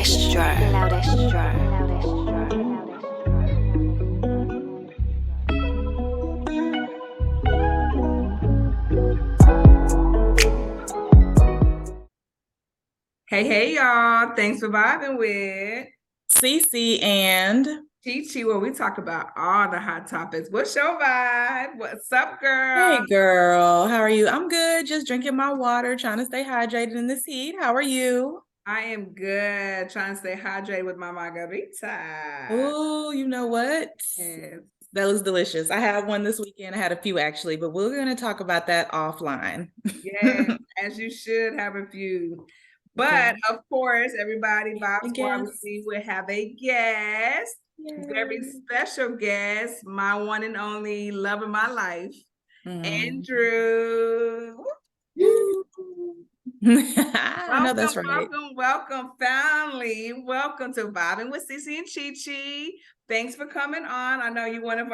Loudestro. Hey, y'all. Thanks for vibing with CeCe and ChiChi, where we talk about all the hot topics. What's your vibe? What's up, girl? Hey girl, how are you? I'm good, just drinking my water, trying to stay hydrated in this heat. How are you? I am good. Trying to stay hydrated with my margarita. Oh, you know what? Yes. That looks delicious. I had one this weekend. I had a few actually, but we're going to talk about that offline. Yes, as you should have a few. But Okay. of course, everybody I vibes where we guess. see we have a guest, very Yay. special guest, my one and only love of my life, Mm. Andrew. Woo. I know Welcome, that's right. welcome, family. Welcome to Vibing with CeCe and ChiChi. Thanks for coming on. I know you're one of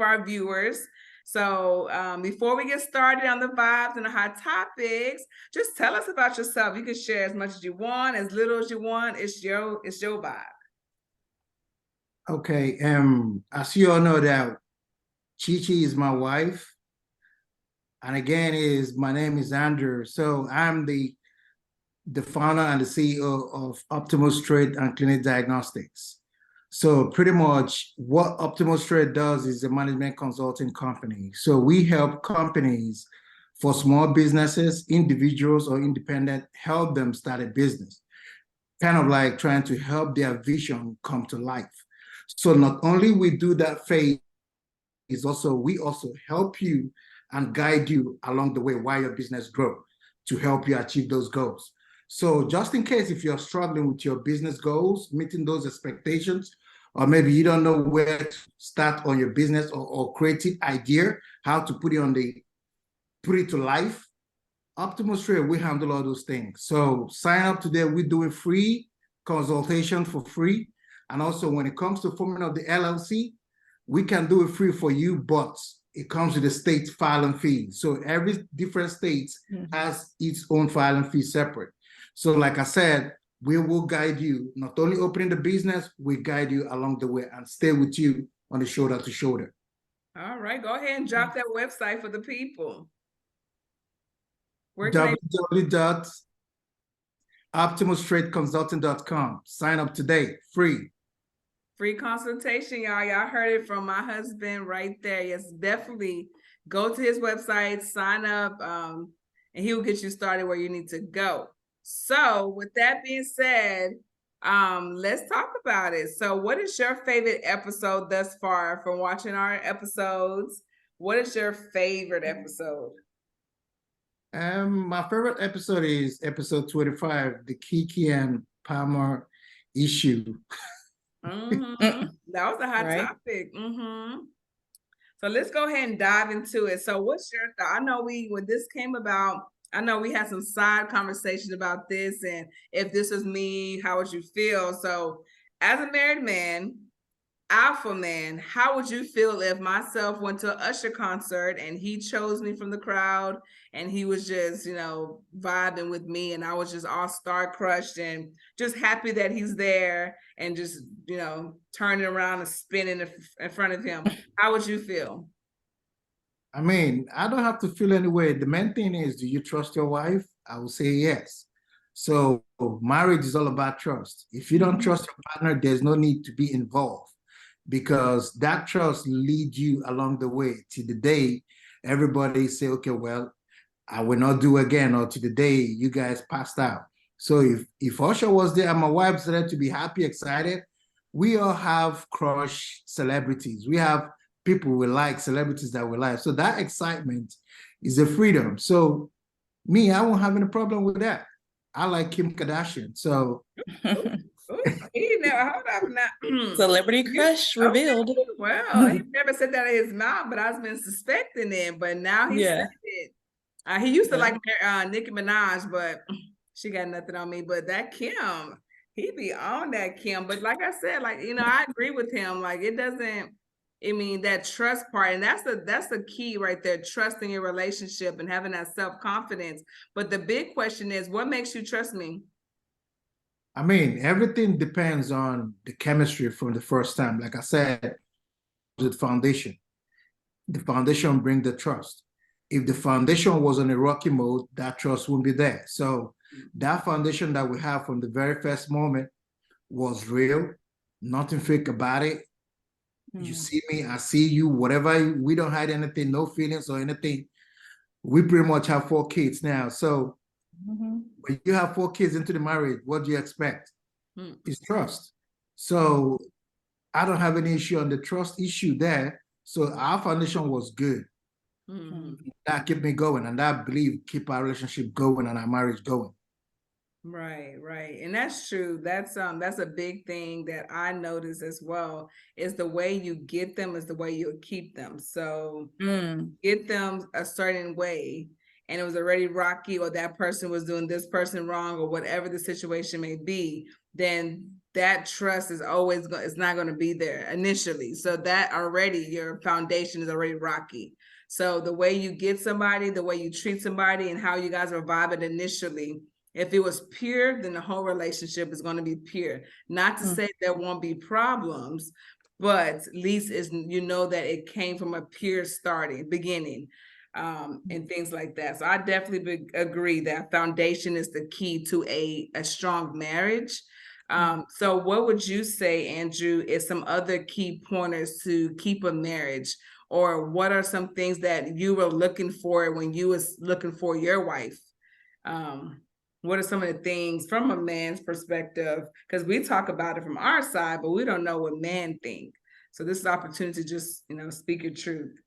our viewers. So before we get started on the vibes and the hot topics, just tell us about yourself. You can share as much as you want, as little as you want. It's your vibe. Okay, as you all know that Chichi is my wife, and again is my name is Andrew. So I'm the founder and the CEO of Optimal Straight and Clinic Diagnostics. So pretty much what Optimal Straight does is a management consulting company. So we help companies for small businesses, individuals or independent, help them start a business, kind of like trying to help their vision come to life. So not only we do that phase, is also we also help you and guide you along the way while your business grow to help you achieve those goals. So just in case if you're struggling with your business goals, meeting those expectations, or maybe you don't know where to start on your business or creative idea, how to put it to life, Optimal Straight, we handle all those things. So sign up today. We're doing free consultation for free. And also when it comes to forming of the LLC, we can do it free for you, but it comes with a state filing fee. So every different state has its own filing fee separate. So like I said, we will guide you, not only opening the business, we guide you along the way and stay with you on the shoulder to shoulder. All right, go ahead and drop that website for the people. Where can they www.optimalstraightconsulting.com. Sign up today, free. Free consultation, y'all. Y'all heard it from my husband right there. Yes, definitely go to his website, sign up, and he will get you started where you need to go. So with that being said, let's talk about it. So what is your favorite episode thus far from watching our episodes? What is your favorite episode? My favorite episode is episode 25, the Kiki and Palmer issue. That was a hot Right. topic. So let's go ahead and dive into it. So what's your thought? I know when this came about, I know we had some side conversation about this, and if this was me, how would you feel? So as a married man, alpha man, how would you feel if myself went to an Usher concert and he chose me from the crowd and he was just, vibing with me and I was just all star crushed and just happy that he's there and just, turning around and spinning in front of him? How would you feel? I mean, I don't have to feel any way. The main thing is, do you trust your wife? I will say yes. So marriage is all about trust. If you don't trust your partner, there's no need to be involved because that trust leads you along the way to the day everybody say, okay, well, I will not do again, or to the day you guys passed out. So if Usher was there and my wife's there to be happy, excited, we all have crush celebrities. We have people we like, celebrities that we like. So that excitement is a freedom. So me, I won't have any problem with that. I like Kim Kardashian. So He never, hold up now. Celebrity crush revealed. Okay. Well, he never said that in his mouth, but I've been suspecting it. But now he said it. He used to like Nicki Minaj, but she got nothing on me. But that Kim, he be on that Kim. But like I said, I agree with him. Like it doesn't. I mean, that trust part, and that's the key right there, trusting your relationship and having that self-confidence. But the big question is, what makes you trust me? I mean, everything depends on the chemistry from the first time. Like I said, the foundation. The foundation bring the trust. If the foundation was on a rocky mode, that trust wouldn't be there. So that foundation that we have from the very first moment was real, nothing fake about it. You see me, I see you, whatever, we don't hide anything, no feelings or anything. We pretty much have 4 kids now. So when you have 4 kids into the marriage, what do you expect? It's trust. So I don't have any issue on the trust issue there. So our foundation was good. That kept me going, and that belief keep our relationship going and our marriage going. Right, right. And that's true. That's a big thing that I notice as well, is the way you get them is the way you'll keep them. So get them a certain way and it was already rocky, or that person was doing this person wrong, or whatever the situation may be, then that trust is always it's not going to be there initially. So that already your foundation is already rocky. So the way you get somebody, the way you treat somebody, and how you guys are vibing initially, if it was pure, then the whole relationship is going to be pure. Not to say there won't be problems, but at least is that it came from a pure beginning, and things like that. So I definitely agree that foundation is the key to a strong marriage. So what would you say, Andrew, is some other key pointers to keep a marriage? Or what are some things that you were looking for when you was looking for your wife? What are some of the things from a man's perspective? Because we talk about it from our side, but we don't know what men think. So this is an opportunity to just, speak your truth.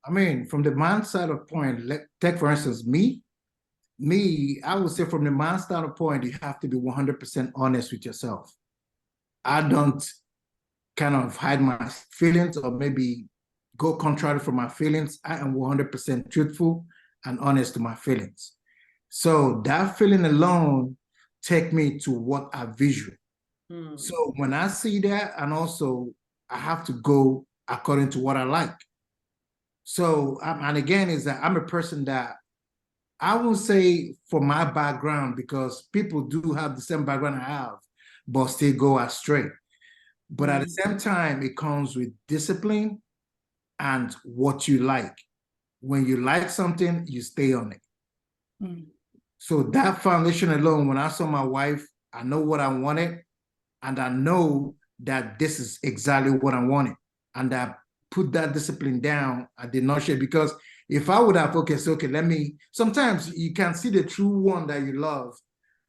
I mean, from the man side of point, take for instance, I would say from the man standpoint, you have to be 100% honest with yourself. I don't kind of hide my feelings or maybe go contrary from my feelings. I am 100% truthful and honest to my feelings. So that feeling alone take me to what I visual. So when I see that, and also I have to go according to what I like. So, and again, is that I'm a person that I won't say for my background, because people do have the same background I have, but still go astray. But at the same time, it comes with discipline and what you like. When you like something, you stay on it. So that foundation alone, when I saw my wife, I know what I wanted, and I know that this is exactly what I wanted. And I put that discipline down. I did not share, because if I would have focused, okay, sometimes you can see the true one that you love,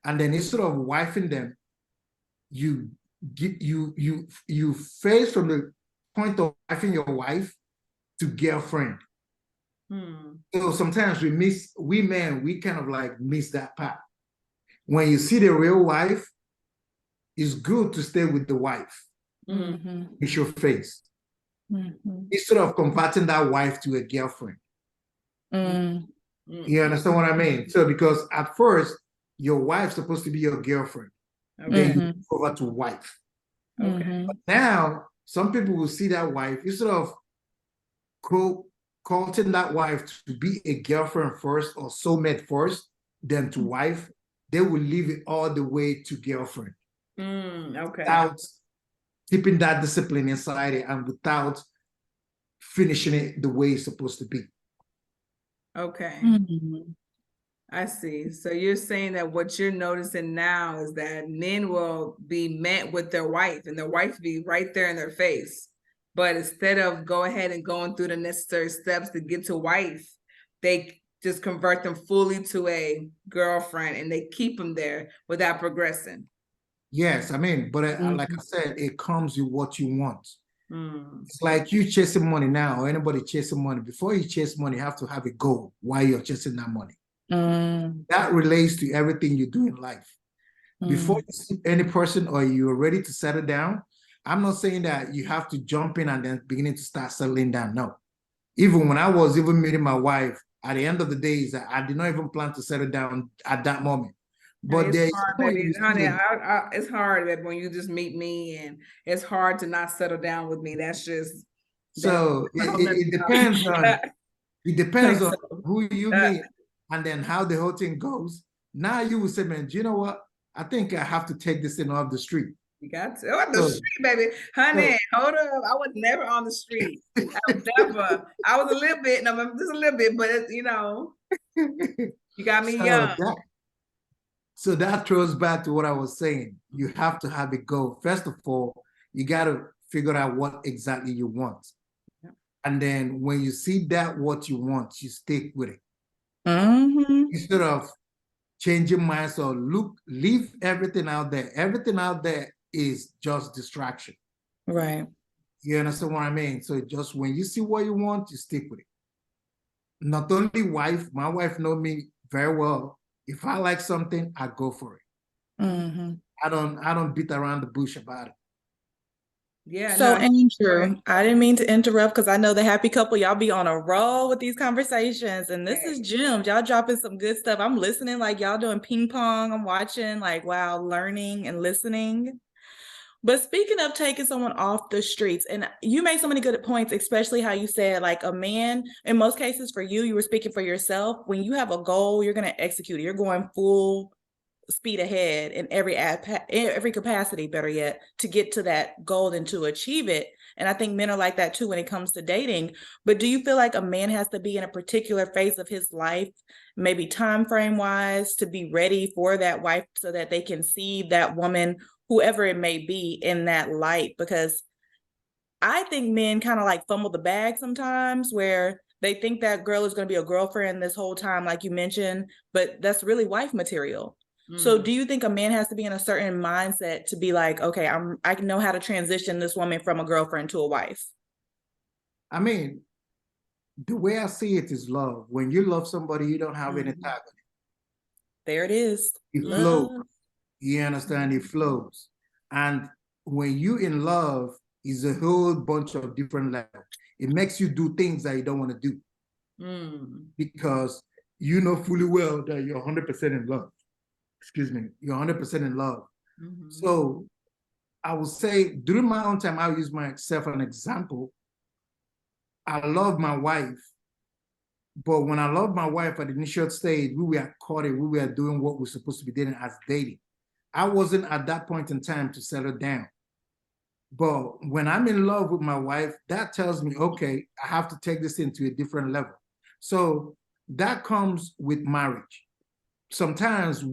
and then instead of wifing them, you face from the point of wifing your wife to girlfriend. So sometimes we men kind of like miss that part. When you see the real wife, it's good to stay with the wife. It's your face. Instead of converting that wife to a girlfriend. You understand what I mean? So because at first, your wife's supposed to be your girlfriend. Then you go over to wife. But now, some people will see that wife, instead of courting that wife to be a girlfriend first or soulmate first, then to wife, they will leave it all the way to girlfriend. Without keeping that discipline inside it and without finishing it the way it's supposed to be. Okay. I see. So you're saying that what you're noticing now is that men will be met with their wife, and their wife be right there in their face. But instead of go ahead and going through the necessary steps to get to wife, they just convert them fully to a girlfriend, and they keep them there without progressing. Yes, I mean, but like I said, it comes with what you want. It's like you chasing money now, or anybody chasing money. Before you chase money, you have to have a goal while you're chasing that money. That relates to everything you do in life. Before you see any person or you're ready to settle down, I'm not saying that you have to jump in and then beginning to start settling down. No. Even when I was even meeting my wife, at the end of the day, is that I did not even plan to settle down at that moment. But it's hard, baby. Honey, it's hard that when you just meet me, and it's hard to not settle down with me. That's just so it depends on who you meet and then how the whole thing goes. Now you will say, man, do you know what? I think I have to take this thing off the street. You got to. On the So- street, baby. Honey, so- hold up. I was never on the street. I was never. I was a little bit, no, just a little bit, but it's, you know, you got me young. So that throws back to what I was saying. You have to have a goal. First of all, you got to figure out what exactly you want. Yeah. And then when you see that what you want, you stick with it. Mhm. Instead of changing minds or leave everything out there. Everything out there is just distraction. Right. You understand what I mean? So just when you see what you want, you stick with it. Not only wife, my wife know me very well. If I like something, I go for it. Mhm. I don't beat around the bush about it. Yeah. So, no, Andrew, I didn't mean to interrupt because I know the happy couple, y'all be on a roll with these conversations. And this is gems. Y'all dropping some good stuff. I'm listening like y'all doing ping pong. I'm watching like, wow, learning and listening. But speaking of taking someone off the streets, and you made so many good points, especially how you said, like, a man, in most cases for you, you were speaking for yourself. When you have a goal, you're going to execute it. You're going full speed ahead in every capacity, better yet, to get to that goal and to achieve it. And I think men are like that too when it comes to dating. But do you feel like a man has to be in a particular phase of his life, maybe time frame wise, to be ready for that wife so that they can see that woman, whoever it may be, in that light? Because I think men kind of like fumble the bag sometimes, where they think that girl is going to be a girlfriend this whole time, like you mentioned, but that's really wife material. So do you think a man has to be in a certain mindset to be like, okay, I know how to transition this woman from a girlfriend to a wife? I mean, the way I see it is love. When you love somebody, you don't have any tag. There it is. It Love. flows. You understand? It flows. And when you in love, is a whole bunch of different levels. It makes you do things that you don't want to do. Because you know fully well that you're 100% in love. Excuse me, you're 100% in love. So I would say during my own time, I'll use myself as an example. I love my wife, but when I love my wife at the initial stage, we were courting, we were doing what we're supposed to be doing as dating. I wasn't at that point in time to settle down. But when I'm in love with my wife, that tells me, okay, I have to take this into a different level. So that comes with marriage. Sometimes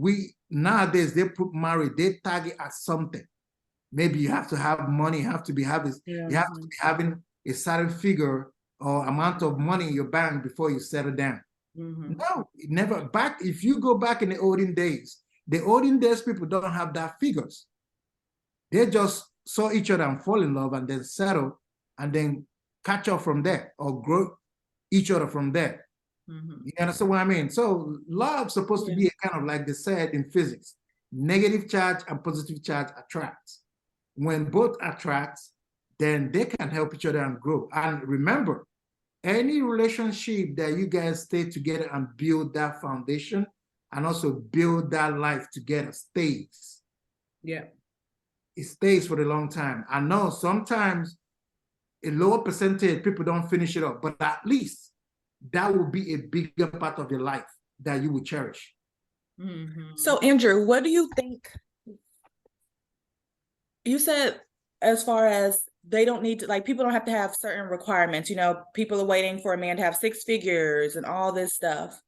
nowadays they put marriage, they target at something. Maybe you have to have money, you have to be having a certain figure or amount of money in your bank before you settle down. No, it never. If you go back in the olden days, people don't have that figures. They just saw each other and fall in love and then settle and then catch up from there or grow each other from there. You understand what I mean? So love's supposed to be a kind of like they said in physics, negative charge and positive charge attracts. When both attract, then they can help each other and grow. And remember, any relationship that you guys stay together and build that foundation and also build that life together stays. Yeah. It stays for a long time. I know sometimes a lower percentage, people don't finish it up, but at least that will be a bigger part of your life that you will cherish. So, Andrew, what do you think? You said as far as they don't need to, like, people don't have to have certain requirements. You know, people are waiting for a man to have 6 figures and all this stuff.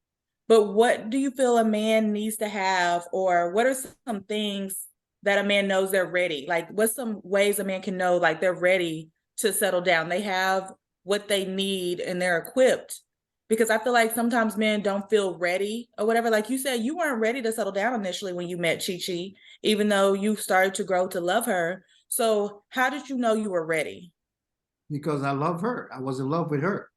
But what do you feel a man needs to have, or what are some things that a man knows they're ready? Like, what's some ways a man can know, like, they're ready to settle down? They have what they need and they're equipped. Because I feel like sometimes men don't feel ready or whatever. Like you said, you weren't ready to settle down initially when you met ChiChi, even though you started to grow to love her. So how did you know you were ready? Because I love her. I was in love with her.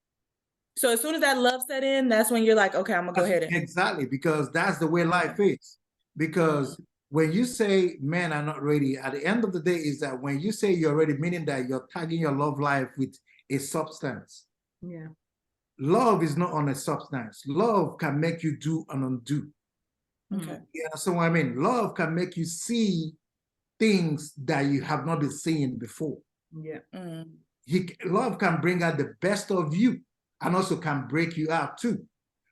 So as soon as that love set in, that's when you're like, okay, I'm gonna go ahead and. Exactly, because that's the way life is. Because when you say men are not ready, at the end of the day is that when you say you're ready, meaning that you're tagging your love life with a substance. Yeah. Love is not on a substance. Love can make you do and undo. Okay. Yeah, so I mean, love can make you see things that you have not been seeing before. Yeah. Love can bring out the best of you and also can break you out too.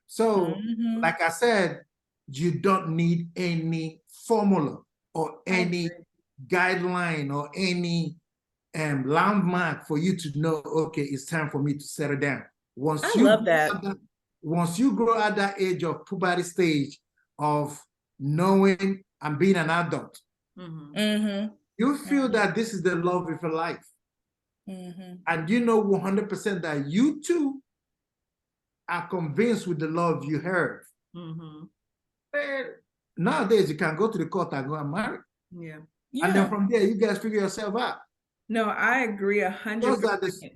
So, like I said, you don't need any formula. or any guideline or any landmark for you to know, okay, it's time for me to settle down. I love that. Once you grow at that age of puberty stage of knowing and being an adult, you feel that this is the love of your life. And you know 100% that you too are convinced with the love you have. Nowadays, you can go to the court and go and marry. Yeah. And then from there, you guys figure yourself out. No, I agree 100%.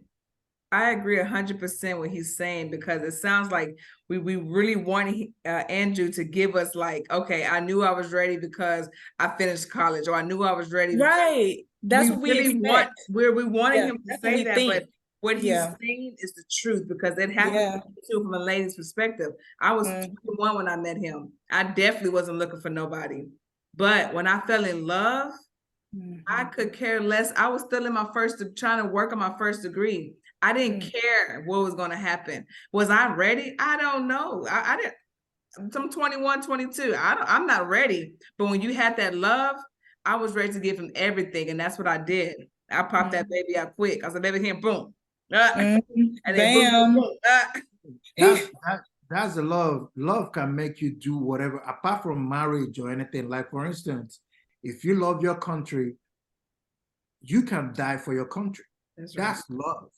I agree 100% what he's saying, because it sounds like we really wanted Andrew to give us like, okay, I knew I was ready because I finished college, or I knew I was ready. Right. That's what we really expect. We wanted him to say that, but what he's Yeah. saying is the truth, because it happened too from a lady's perspective. I was 21 when I met him. I definitely wasn't looking for nobody. But when I fell in love, I could care less. I was still in my trying to work on my first degree. I didn't care what was going to happen. Was I ready? I don't know. I didn't. I'm 21, 22. I'm not ready. But when you had that love, I was ready to give him everything. And that's what I did. I popped that baby out quick. I said, baby, here, boom. And then Bam. boom, boom. That's the love. Love can make you do whatever, apart from marriage or anything. Like, for instance, if you love your country, you can die for your country. That's love.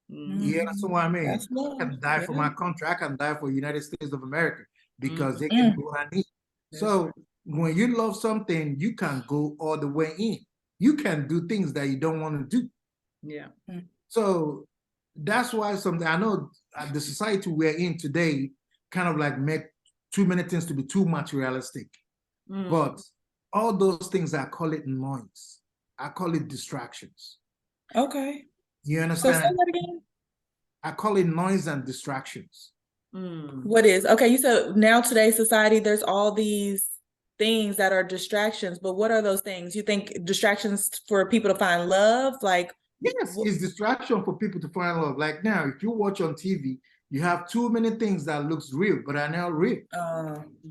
Yeah, that's what I mean. I can die for my country. I can die for the United States of America, because they can do what I need. So when you love something, you can go all the way in. You can do things that you don't want to do. Yeah. So that's why I know the society we're in today kind of like make too many things to be too materialistic. But all those things, I call it noise. I call it distractions. Okay. You understand? So say that again. I call it noise and distractions. What is? Okay, you said now today's society, there's all these things that are distractions, but what are those things? You think distractions for people to find love? Like, yes, it's distraction for people to find love. Like now, if you watch on TV, you have too many things that looks real, but are not real.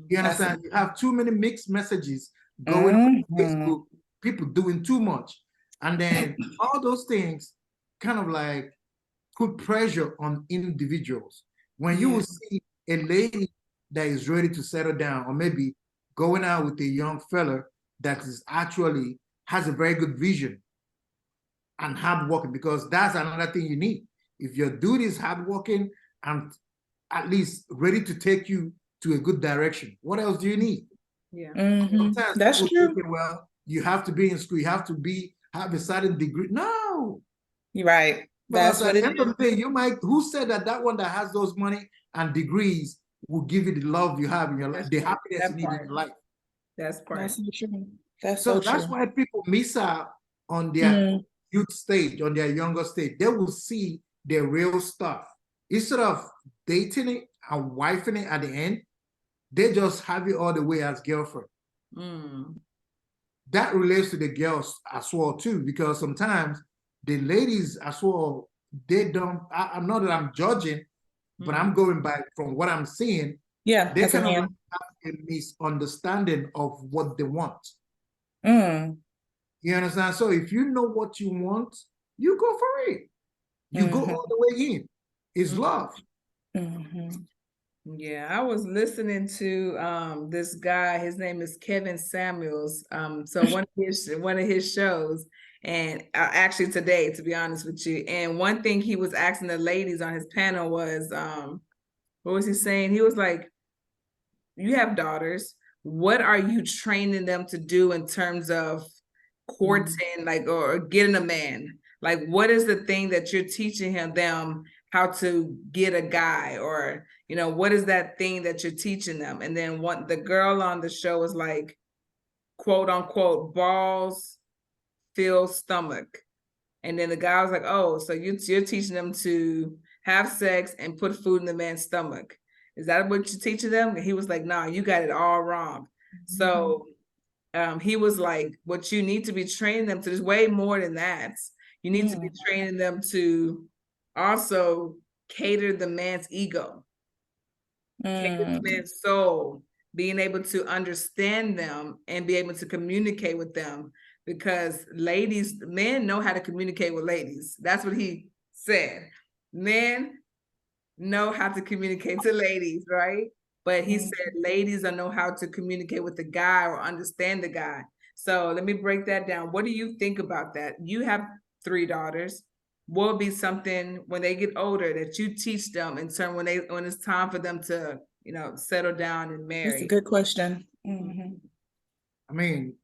You understand? You have too many mixed messages going on Facebook, people doing too much. And then all those things kind of like put pressure on individuals. When you will see a lady that is ready to settle down, or maybe going out with a young fella that is actually has a very good vision and hardworking, because that's another thing you need. If your dude is hardworking and at least ready to take you to a good direction, what else do you need? Yeah. Sometimes that's true. Thinking, well, you have to be in school, you have to have a certain degree. No. You're right. Because That's at what the end of the day, you might, who said that one that has those money and degrees will give you the love you have in your life, the happiness you need in your life? That's part. That's so true. That's So so that's true. why people miss out on their youth stage, on their younger stage. They will see their real stuff. Instead of dating it and wifing it at the end, they just have it all the way as girlfriend. That relates to the girls as well too, because sometimes the ladies as well, they don't, I'm not that I'm judging, but I'm going by from what I'm seeing. Yeah, they kind of have a misunderstanding of what they want. You understand? So if you know what you want, you go for it. You go all the way in. It's love. Yeah, I was listening to this guy. His name is Kevin Samuels. So one of his shows, and actually today, to be honest with you, and one thing he was asking the ladies on his panel was, what was he saying? He was like, "You have daughters. What are you training them to do in terms of courting, like, or getting a man? Like, what is the thing that you're teaching them how to get a guy, or what is that thing that you're teaching them?" And then the girl on the show was like, quote unquote, balls fill stomach. And then the guy was like, "Oh, so you're teaching them to have sex and put food in the man's stomach. Is that what you're teaching them?" And he was like, "No, you got it all wrong." So he was like, what you need to be training them to is way more than that. You need to be training them to also cater the man's ego, cater the man's soul, being able to understand them and be able to communicate with them, because men know how to communicate with ladies. That's what he said. Men know how to communicate to ladies, right? But he said ladies don't know how to communicate with the guy or understand the guy. So let me break that down. What do you think about that? You have 3 daughters. What would be something when they get older that you teach them in terms when it's time for them to, settle down and marry? That's a good question. I mean,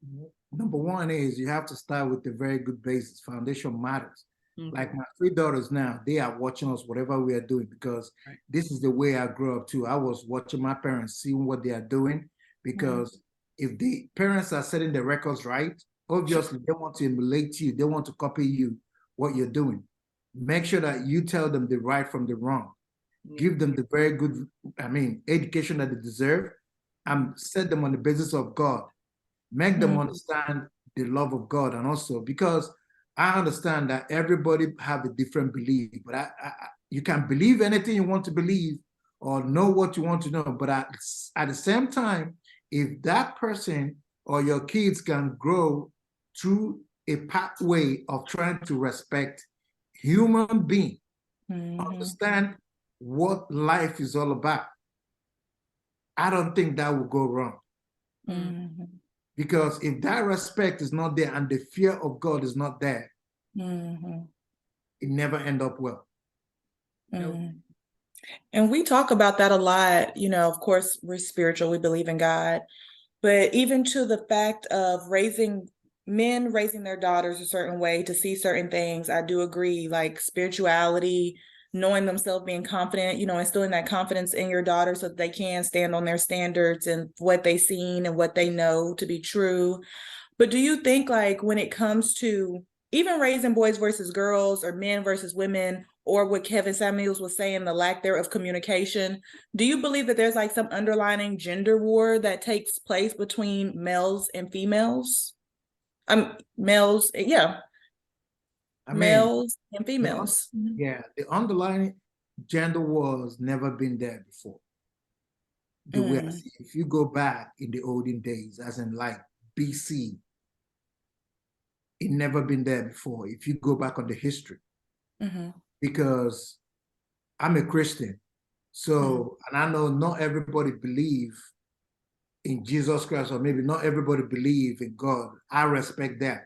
number one is you have to start with the very good basis. Foundation matters. Like my 3 daughters now, they are watching us, whatever we are doing, because this is the way I grew up too. I was watching my parents, seeing what they are doing, because if the parents are setting the records right, obviously they want to emulate you. They want to copy you, what you're doing. Make sure that you tell them the right from the wrong. Give them the very good, education that they deserve, and set them on the basis of God. Make them understand the love of God, and also because I understand that everybody have a different belief, but you can believe anything you want to believe or know what you want to know. But at the same time, if that person or your kids can grow through a pathway of trying to respect human being, understand what life is all about, I don't think that will go wrong. Because if that respect is not there and the fear of God is not there, it never end up well. And we talk about that a lot. Of course, we're spiritual, we believe in God, but even to the fact of men raising their daughters a certain way to see certain things, I do agree, like spirituality, knowing themselves, being confident, instilling that confidence in your daughter so that they can stand on their standards and what they've seen and what they know to be true. But do you think, like, when it comes to even raising boys versus girls or men versus women, or what Kevin Samuels was saying, the lack there of communication, do you believe that there's like some underlying gender war that takes place between males and females? Males and females. The underlying gender wars never been there before. The way I see, if you go back in the olden days, as in like BC, it never been there before. If you go back on the history, because I'm a Christian, so and I know not everybody believe in Jesus Christ, or maybe not everybody believe in God. I respect that,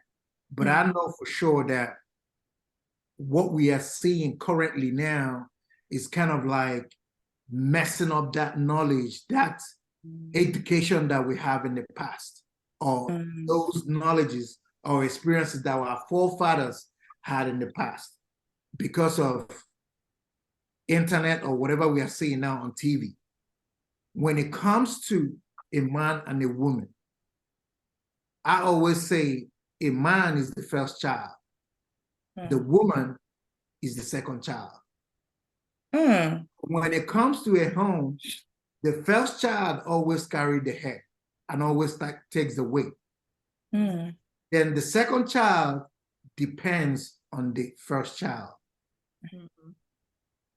but I know for sure that what we are seeing currently now is kind of like messing up that knowledge, that education that we have in the past, or those knowledges or experiences that our forefathers had in the past because of internet or whatever we are seeing now on TV. When it comes to a man and a woman, I always say a man is the first child. The woman is the second child. When it comes to a home, the first child always carries the head and always takes the weight. Then the second child depends on the first child.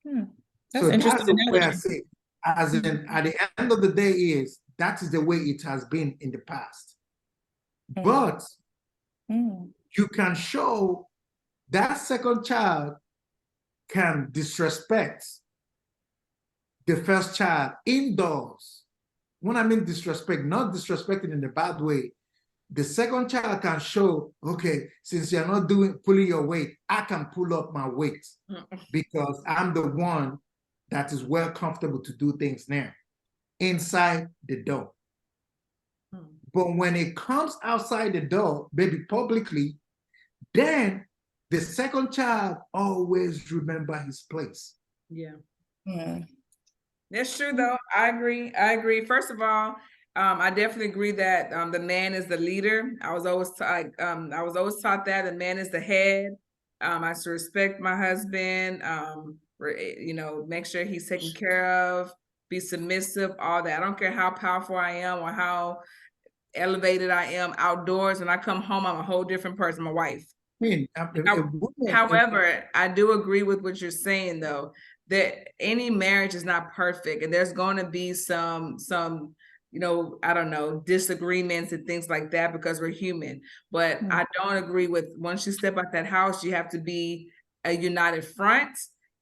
That's interesting. That's the way I say it. As in, at the end of the day, that is the way it has been in the past. But you can show that second child can disrespect the first child indoors. When I mean disrespect, not disrespecting in a bad way, the second child can show, okay, since you're not pulling your weight, I can pull up my weight because I'm the one that is well comfortable to do things now inside the door. But when it comes outside the door, maybe publicly, then the second child always remember his place. That's true, though. I agree. First of all, I definitely agree that the man is the leader. I was always taught that the man is the head. I should respect my husband. Make sure he's taken care of. Be submissive. All that. I don't care how powerful I am or how elevated I am outdoors. When I come home, I'm a whole different person. My wife. However, I do agree with what you're saying, though, that any marriage is not perfect, and there's going to be some I don't know, disagreements and things like that, because we're human. But I don't agree with, once you step out that house, you have to be a united front,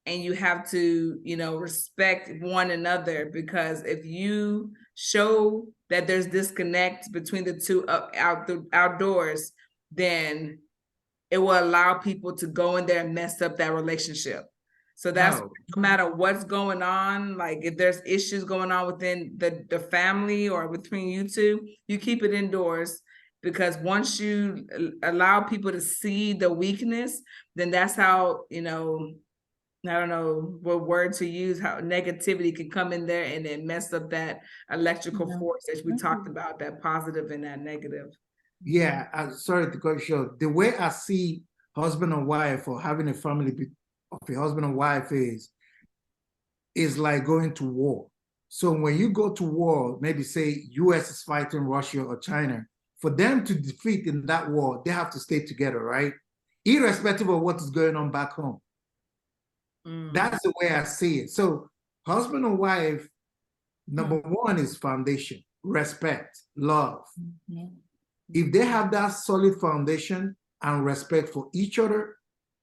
and you have to, respect one another, because if you show that there's disconnect between the two outdoors, then it will allow people to go in there and mess up that relationship. So that's No. no matter what's going on, like if there's issues going on within the family or between you two, you keep it indoors, because once you allow people to see the weakness, then that's how, I don't know what word to use, how negativity can come in there and then mess up that electrical force that we talked about, that positive and that negative. Yeah, sorry to cut you short. The way I see husband and wife, or having a family of a husband and wife, is like going to war. So when you go to war, maybe say US is fighting Russia or China, for them to defeat in that war, they have to stay together, right? Irrespective of what is going on back home. That's the way I see it. So husband and wife, number one is foundation, respect, love. If they have that solid foundation and respect for each other,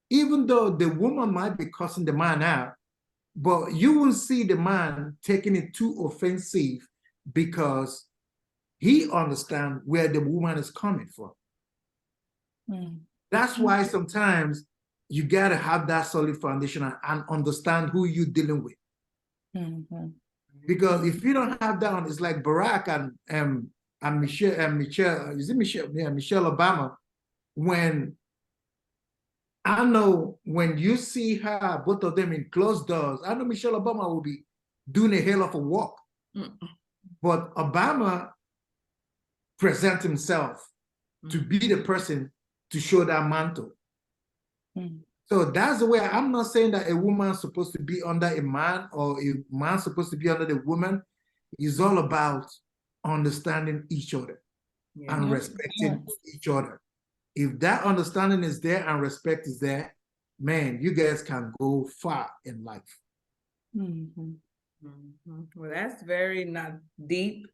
even though the woman might be cussing the man out, but you will see the man taking it too offensive, because he understands where the woman is coming from. That's why sometimes you got to have that solid foundation and understand who you're dealing with. Because if you don't have that, it's like Barack and Michelle, is it Michelle? Yeah, Michelle Obama. When I know, when you see her, both of them in closed doors, I know Michelle Obama will be doing a hell of a walk. But Obama presents himself to be the person to show that mantle. So that's the way. I'm not saying that a woman's supposed to be under a man, or a man's supposed to be under the woman. It's all about understanding each other and respecting each other. If that understanding is there and respect is there, man, you guys can go far in life. Well, that's very not deep.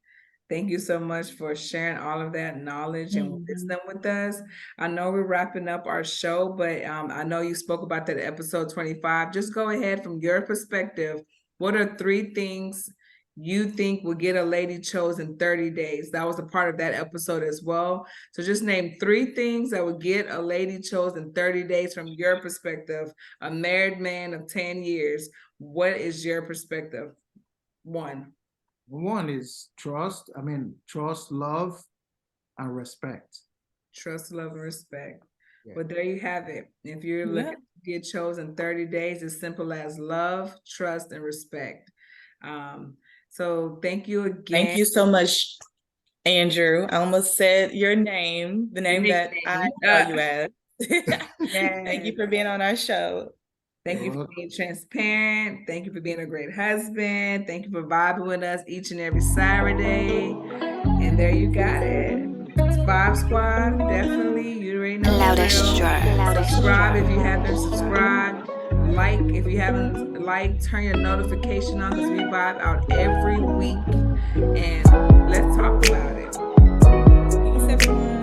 Thank you so much for sharing all of that knowledge and wisdom with us. I know we're wrapping up our show, but I know you spoke about that episode 25. Just go ahead, from your perspective. What are 3 things you think will get a lady chose in 30 days? That was a part of that episode as well. So just name 3 things that would get a lady chose in 30 days from your perspective. A married man of 10 years. What is your perspective? 1. One is trust. Trust, love, and respect. Trust, love, and respect. Well, there you have it. If you're looking to get chosen 30 days, as simple as love, trust, and respect. So thank you again. Thank you so much, Andrew. I almost said your name, the name that I know you as. Thank you for being on our show. Thank you for being transparent. Thank you for being a great husband. Thank you for vibing with us each and every Saturday. And there you got it. Vibe Squad, definitely. You already know. Subscribe if you haven't subscribed. Like if you haven't liked. Turn your notification on, because we vibe out every week. And let's talk about it. Peace, everyone.